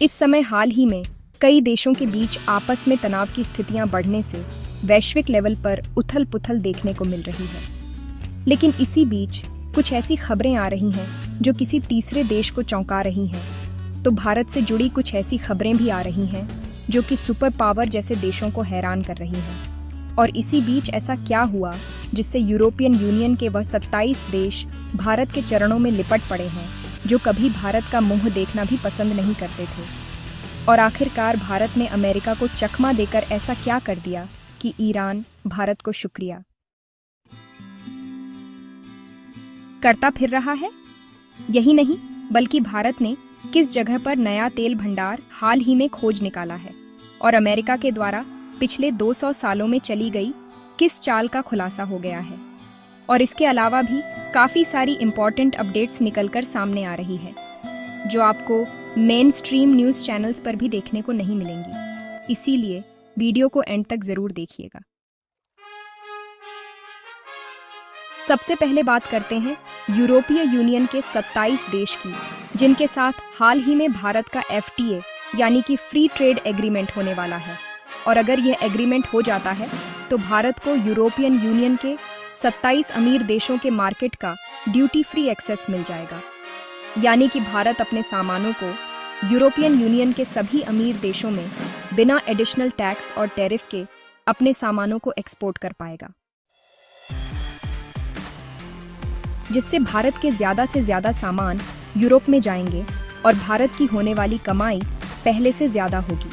इस समय हाल ही में कई देशों के बीच आपस में तनाव की स्थितियां बढ़ने से वैश्विक लेवल पर उथल पुथल देखने को मिल रही है। लेकिन इसी बीच कुछ ऐसी खबरें आ रही हैं जो किसी तीसरे देश को चौंका रही हैं। तो भारत से जुड़ी कुछ ऐसी खबरें भी आ रही हैं जो कि सुपर पावर जैसे देशों को हैरान कर रही हैं। और इसी बीच ऐसा क्या हुआ जिससे यूरोपियन यूनियन के वह 27 देश भारत के चरणों में लिपट पड़े हैं जो कभी भारत का मुंह देखना भी पसंद नहीं करते थे। और आखिरकार भारत ने अमेरिका को चकमा देकर ऐसा क्या कर दिया कि ईरान भारत को शुक्रिया करता फिर रहा है। यही नहीं बल्कि भारत ने किस जगह पर नया तेल भंडार हाल ही में खोज निकाला है और अमेरिका के द्वारा पिछले 200 सालों में चली गई किस चाल का खुलासा हो गया है। और इसके अलावा भी काफ़ी सारी इंपॉर्टेंट अपडेट्स निकलकर सामने आ रही है जो आपको मेन स्ट्रीम न्यूज़ चैनल्स पर भी देखने को नहीं मिलेंगी। इसीलिए वीडियो को एंड तक ज़रूर देखिएगा। सबसे पहले बात करते हैं यूरोपीय यूनियन के 27 देश की जिनके साथ हाल ही में भारत का FTA यानी कि फ्री ट्रेड एग्रीमेंट होने वाला है। और अगर यह एग्रीमेंट हो जाता है तो भारत को यूरोपियन यूनियन के 27 अमीर देशों के मार्केट का ड्यूटी फ्री एक्सेस मिल जाएगा। यानी कि भारत अपने सामानों को यूरोपियन यूनियन के सभी अमीर देशों में बिना एडिशनल टैक्स और टैरिफ के अपने सामानों को एक्सपोर्ट कर पाएगा, जिससे भारत के ज़्यादा से ज़्यादा सामान यूरोप में जाएंगे और भारत की होने वाली कमाई पहले से ज़्यादा होगी।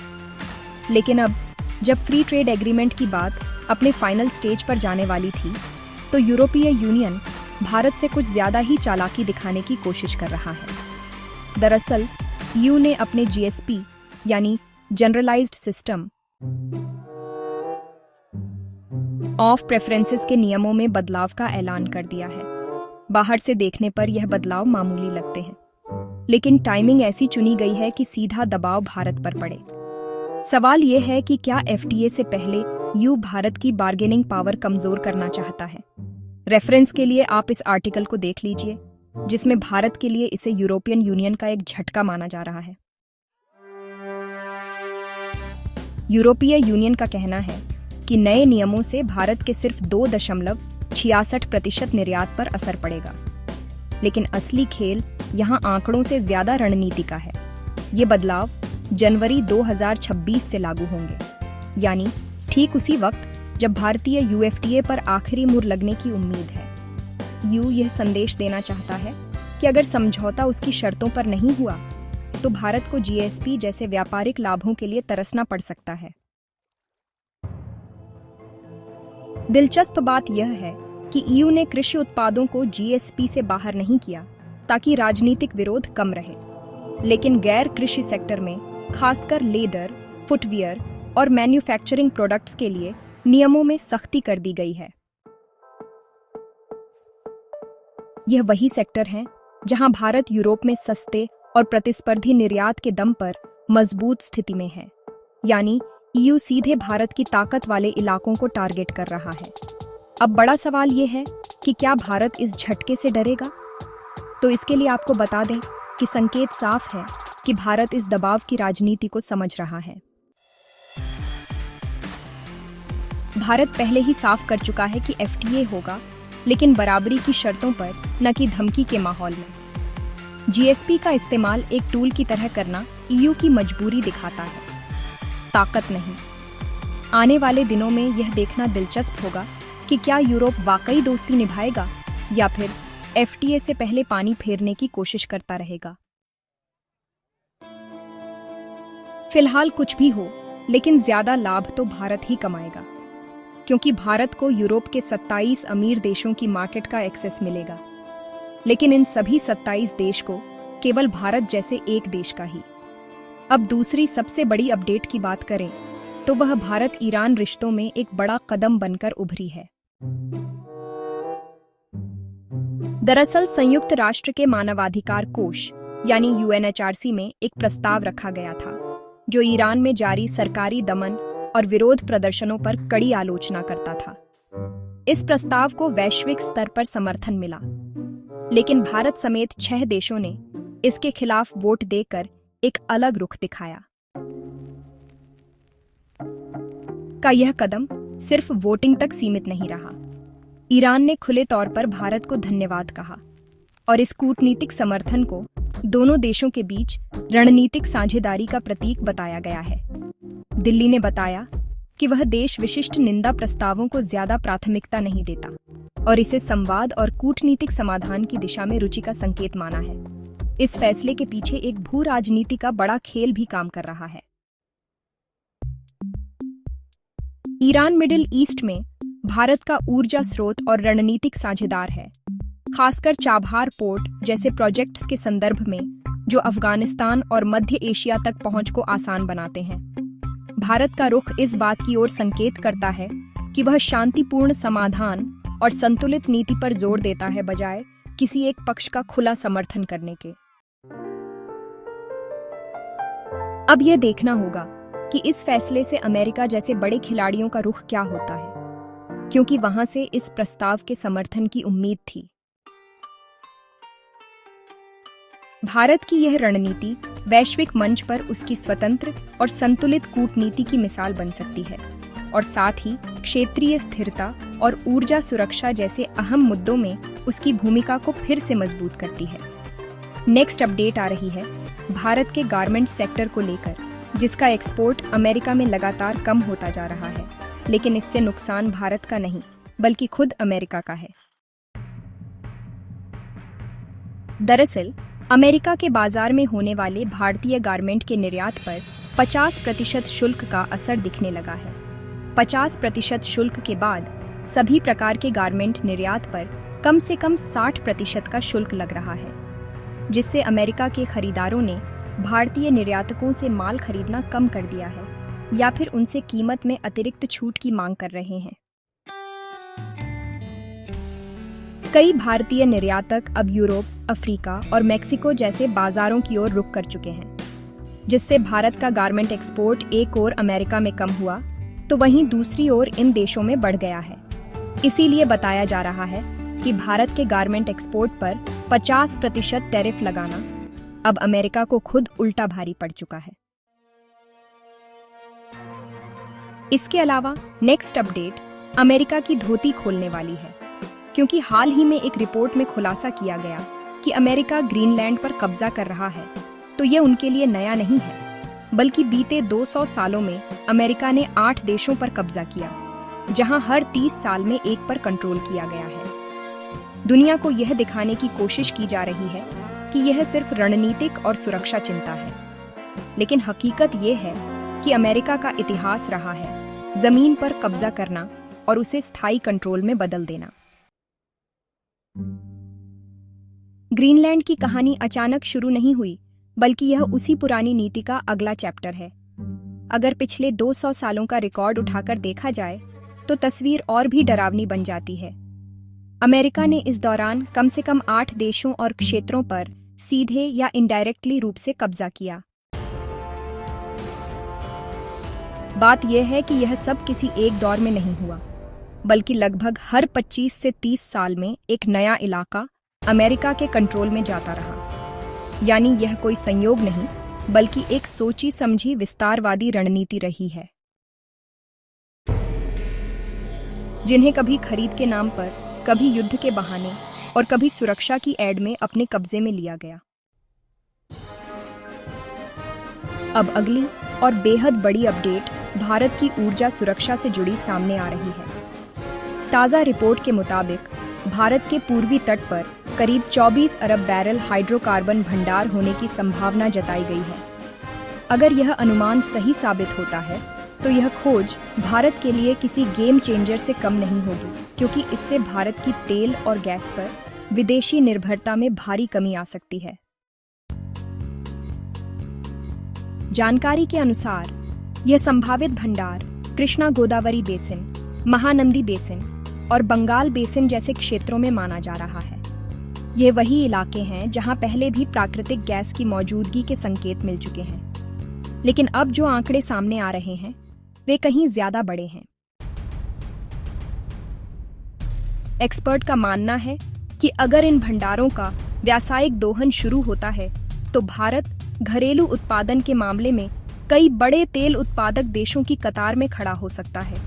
लेकिन अब जब फ्री ट्रेड एग्रीमेंट की बात अपने फाइनल स्टेज पर जाने वाली थी तो यूरोपीय यूनियन भारत से कुछ ज़्यादा ही चालाकी दिखाने की कोशिश कर रहा है। दरअसल EU ने अपने GSP यानी जनरलाइज्ड सिस्टम ऑफ प्रेफरेंसेस के नियमों में बदलाव का ऐलान कर दिया है। बाहर से देखने पर यह बदलाव मामूली लगते हैं, लेकिन टाइमिंग ऐसी चुनी गई है कि सीधा दबाव भारत पर पड़े। सवाल यह है कि क्या FTA से पहले EU भारत की बार्गेनिंग पावर कमजोर करना चाहता है। रेफरेंस के लिए आप इस आर्टिकल को देख लीजिए जिसमें भारत के लिए इसे यूरोपियन यूनियन का एक झटका माना जा रहा है। यूरोपीय यूनियन का कहना है कि नए नियमों से भारत के सिर्फ 2.66% निर्यात पर असर पड़ेगा। लेकिन असली खेल यहाँ आंकड़ों से ज्यादा रणनीति का है। ये बदलाव जनवरी 2026 से लागू होंगे, यानी ठीक उसी वक्त जब भारतीय UFTA पर आखिरी मुहर लगने की उम्मीद है। EU यह संदेश देना चाहता है कि अगर समझौता उसकी शर्तों पर नहीं हुआ तो भारत को GSP जैसे व्यापारिक लाभों के लिए तरसना पड़ सकता है। दिलचस्प बात यह है कि EU ने कृषि उत्पादों को GSP से बाहर नहीं किया ताकि राजनीतिक विरोध कम रहे, लेकिन गैर कृषि सेक्टर में खासकर लेदर, फुटवियर और मैन्युफैक्चरिंग प्रोडक्ट्स के लिए नियमों में सख्ती कर दी गई है। यह वही सेक्टर है जहां भारत यूरोप में सस्ते और प्रतिस्पर्धी निर्यात के दम पर मजबूत स्थिति में है। यानी EU सीधे भारत की ताकत वाले इलाकों को टारगेट कर रहा है। अब बड़ा सवाल यह है कि क्या भारत इस झटके से डरेगा? तो इसके लिए आपको बता दें कि संकेत साफ है कि भारत इस दबाव की राजनीति को समझ रहा है। भारत पहले ही साफ कर चुका है कि FTA होगा, लेकिन बराबरी की शर्तों पर, न कि धमकी के माहौल में। GSP का इस्तेमाल एक टूल की तरह करना EU की मजबूरी दिखाता है, ताकत नहीं। आने वाले दिनों में यह देखना दिलचस्प होगा कि क्या यूरोप वाकई दोस्ती निभाएगा या फिर FTA से पहले पानी फेरने की कोशिश करता रहेगा। फिलहाल कुछ भी हो, लेकिन ज्यादा लाभ तो भारत ही कमाएगा, क्योंकि भारत को यूरोप के 27 अमीर देशों की मार्केट का एक्सेस मिलेगा। लेकिन इन सभी 27 देश को केवल भारत जैसे एक देश का ही। अब दूसरी सबसे बड़ी अपडेट की बात करें तो वह भारत ईरान रिश्तों में एक बड़ा कदम बनकर उभरी है। दरअसल संयुक्त राष्ट्र के मानवाधिकार कोष यानी UNHRC में एक प्रस्ताव रखा गया था जो ईरान में जारी सरकारी दमन और विरोध प्रदर्शनों पर कड़ी आलोचना करता था। इस प्रस्ताव को वैश्विक स्तर पर समर्थन मिला, लेकिन भारत समेत 6 देशों ने इसके खिलाफ वोट देकर एक अलग रुख दिखाया। का यह कदम सिर्फ वोटिंग तक सीमित नहीं रहा। ईरान ने खुले तौर पर भारत को धन्यवाद कहा और इस कूटनीतिक समर्थन को दोनों देशों के बीच रणनीतिक साझेदारी का प्रतीक बताया गया है। दिल्ली ने बताया कि वह देश विशिष्ट निंदा प्रस्तावों को ज्यादा प्राथमिकता नहीं देता और इसे संवाद और कूटनीतिक समाधान की दिशा में रुचि का संकेत माना है। इस फैसले के पीछे एक भू राजनीति का बड़ा खेल भी काम कर रहा है। ईरान मिडिल ईस्ट में भारत का ऊर्जा स्रोत और रणनीतिक साझेदार है, खासकर चाबहार पोर्ट जैसे प्रोजेक्ट्स के संदर्भ में, जो अफगानिस्तान और मध्य एशिया तक पहुंच को आसान बनाते हैं। भारत का रुख इस बात की ओर संकेत करता है कि वह शांतिपूर्ण समाधान और संतुलित नीति पर जोर देता है, बजाय किसी एक पक्ष का खुला समर्थन करने के। अब यह देखना होगा कि इस फैसले से अमेरिका जैसे बड़े खिलाड़ियों का रुख क्या होता है, क्योंकि वहां से इस प्रस्ताव के समर्थन की उम्मीद थी। भारत की यह रणनीति वैश्विक मंच पर उसकी स्वतंत्र और संतुलित कूटनीति की मिसाल बन सकती है और साथ ही क्षेत्रीय स्थिरता और ऊर्जा सुरक्षा जैसे अहम मुद्दों में उसकी भूमिका को फिर से मजबूत करती है। नेक्स्ट अपडेट आ रही है भारत के गारमेंट सेक्टर को लेकर, जिसका एक्सपोर्ट अमेरिका में लगातार कम होता जा रहा है, लेकिन इससे नुकसान भारत का नहीं बल्कि खुद अमेरिका का है। दरअसल अमेरिका के बाजार में होने वाले भारतीय गारमेंट के निर्यात पर 50% शुल्क का असर दिखने लगा है। 50% शुल्क के बाद सभी प्रकार के गारमेंट निर्यात पर कम से कम 60% का शुल्क लग रहा है, जिससे अमेरिका के खरीदारों ने भारतीय निर्यातकों से माल खरीदना कम कर दिया है या फिर उनसे कीमत में अतिरिक्त छूट की मांग कर रहे हैं। कई भारतीय निर्यातक अब यूरोप, अफ्रीका और मेक्सिको जैसे बाजारों की ओर रुख कर चुके हैं, जिससे भारत का गारमेंट एक्सपोर्ट एक ओर अमेरिका में कम हुआ तो वहीं दूसरी ओर इन देशों में बढ़ गया है। इसीलिए बताया जा रहा है कि भारत के गारमेंट एक्सपोर्ट पर 50% टैरिफ लगाना अब अमेरिका को खुद उल्टा भारी पड़ चुका है। इसके अलावा नेक्स्ट अपडेट अमेरिका की धोती खोलने वाली है, क्योंकि हाल ही में एक रिपोर्ट में खुलासा किया गया कि अमेरिका ग्रीनलैंड पर कब्जा कर रहा है, तो ये उनके लिए नया नहीं है, बल्कि बीते 200 सालों में अमेरिका ने 8 देशों पर कब्जा किया, जहां हर 30 साल में एक पर कंट्रोल किया गया है। दुनिया को यह दिखाने की कोशिश की जा रही है कि यह सिर्फ रणनीतिक और सुरक्षा चिंता है, लेकिन हकीकत यह है कि अमेरिका का इतिहास रहा है जमीन पर कब्जा करना और उसे स्थायी कंट्रोल में बदल देना। ग्रीनलैंड की कहानी अचानक शुरू नहीं हुई, बल्कि यह उसी पुरानी नीति का अगला चैप्टर है। अगर पिछले 200 सालों का रिकॉर्ड उठाकर देखा जाए तो तस्वीर और भी डरावनी बन जाती है। अमेरिका ने इस दौरान कम से कम 8 देशों और क्षेत्रों पर सीधे या इनडायरेक्टली रूप से कब्जा किया। बात यह है कि यह सब किसी एक दौर में नहीं हुआ, बल्कि लगभग हर 25 से 30 साल में एक नया इलाका अमेरिका के कंट्रोल में जाता रहा। यानी यह कोई संयोग नहीं, बल्कि एक सोची समझी विस्तारवादी रणनीति रही है, जिन्हें कभी खरीद के नाम पर, कभी युद्ध के बहाने और कभी सुरक्षा की एड में अपने कब्जे में लिया गया। अब अगली और बेहद बड़ी अपडेट भारत की ऊर्जा सुरक्षा से जुड़ी सामने आ रही है। ताज़ा रिपोर्ट के मुताबिक भारत के पूर्वी तट पर करीब 24 अरब बैरल हाइड्रोकार्बन भंडार होने की संभावना जताई गई है। अगर यह अनुमान सही साबित होता है तो यह खोज भारत के लिए किसी गेम चेंजर से कम नहीं होगी, क्योंकि इससे भारत की तेल और गैस पर विदेशी निर्भरता में भारी कमी आ सकती है। जानकारी के अनुसार यह संभावित भंडार कृष्णा गोदावरी बेसिन, महानंदी बेसिन और बंगाल बेसिन जैसे क्षेत्रों में माना जा रहा है। ये वही इलाके हैं जहां पहले भी प्राकृतिक गैस की मौजूदगी के संकेत मिल चुके हैं, लेकिन अब जो आंकड़े सामने आ रहे हैं वे कहीं ज्यादा बड़े हैं। एक्सपर्ट का मानना है कि अगर इन भंडारों का व्यावसायिक दोहन शुरू होता है तो भारत घरेलू उत्पादन के मामले में कई बड़े तेल उत्पादक देशों की कतार में खड़ा हो सकता है।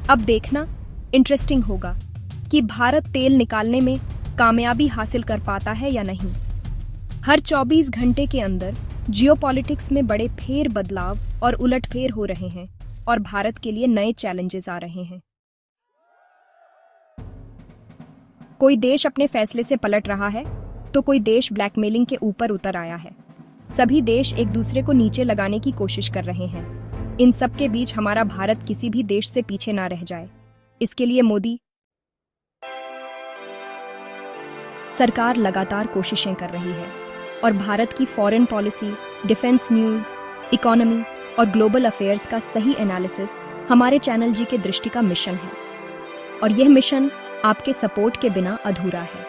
अब देखना इंटरेस्टिंग होगा कि भारत तेल निकालने में कामयाबी हासिल कर पाता है या नहीं। हर 24 घंटे के अंदर जियोपॉलिटिक्स में बड़े फेर बदलाव और उलटफेर हो रहे हैं और भारत के लिए नए चैलेंजेस आ रहे हैं। कोई देश अपने फैसले से पलट रहा है तो कोई देश ब्लैकमेलिंग के ऊपर उतर आया है। सभी देश एक दूसरे को नीचे लगाने की कोशिश कर रहे हैं। इन सब के बीच हमारा भारत किसी भी देश से पीछे ना रह जाए, इसके लिए मोदी सरकार लगातार कोशिशें कर रही है और भारत की foreign policy, defence news, economy और ग्लोबल अफेयर्स का सही एनालिसिस हमारे चैनल जी के दृष्टि का मिशन है और यह मिशन आपके सपोर्ट के बिना अधूरा है।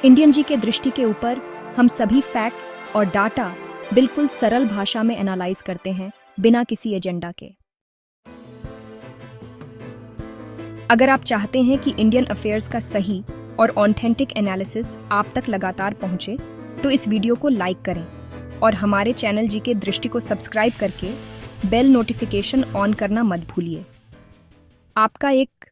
इंडियन जी के दृष्टि के ऊपर हम सभी फैक्ट्स और डाटा बिल्कुल सरल भाषा में एनालाइज करते हैं, बिना किसी एजेंडा के। अगर आप चाहते हैं कि इंडियन अफेयर्स का सही और ऑथेंटिक एनालिसिस आप तक लगातार पहुंचे, तो इस वीडियो को लाइक करें और हमारे चैनल जी के दृष्टि को सब्सक्राइब करके बेल नोटिफिकेशन ऑन करना मत भूलिए। आपका एक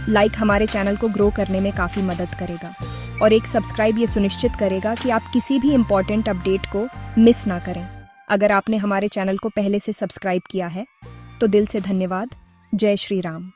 लाइक हमारे चैनल को ग्रो करने में काफ़ी मदद करेगा और एक सब्सक्राइब ये सुनिश्चित करेगा कि आप किसी भी इम्पोर्टेंट अपडेट को मिस ना करें। अगर आपने हमारे चैनल को पहले से सब्सक्राइब किया है तो दिल से धन्यवाद। जय श्री राम।